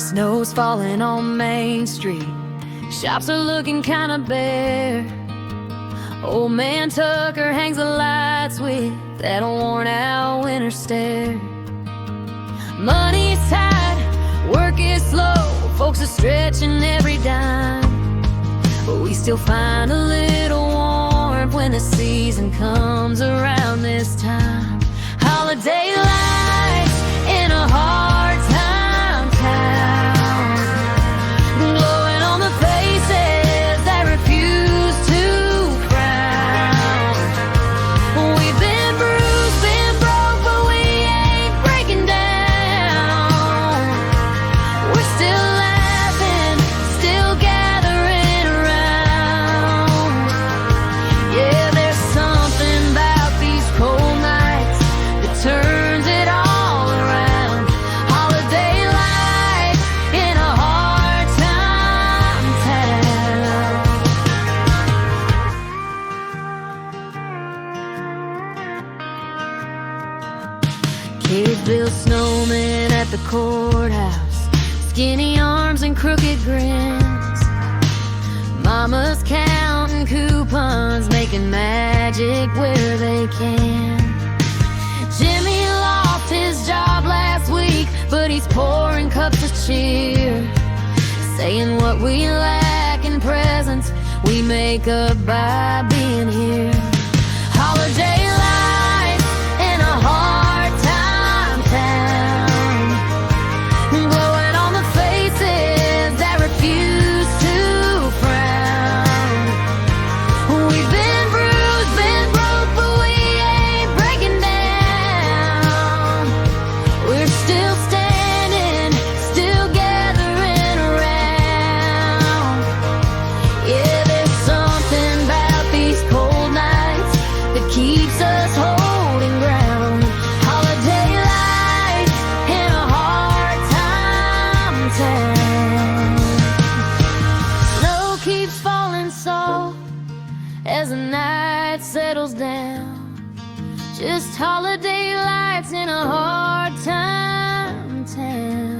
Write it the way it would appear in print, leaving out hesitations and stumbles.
Snow's falling on Main Street, shops are looking kinda bare. Old man Tucker hangs the lights with that worn out winter stare. Money's tight, work is slow, folks are stretching every dime, but we still find a little warmth when the season comes around this time. Holiday lights in a hard time town, glowing on the faces that refuse to frown. We've been bruised, been broke, but we ain't breaking down. We're still laughing, still gathering around. Yeah, there's something about these cold nights that turns it all around. Holiday life in a hard time town. Kids build snowmen at the courthouse, skinny arms and crooked grins. Mama's counting coupons, making magic where they can. Jimmy lost his job last week, but he's pouring cups of cheer, saying what we lack in presents, we make up by being here. Holiday lights in a hard time town, glowing on the faces that refuse to frown. We've been bruised, been broke, but we ain't breaking down. We're still standing, still gathering around. Yeah, there's something about these cold nights that keeps us holding ground. Holiday life in a hard time town. Snow keeps falling soft as the night settles down. Just holiday lights in a hard time town.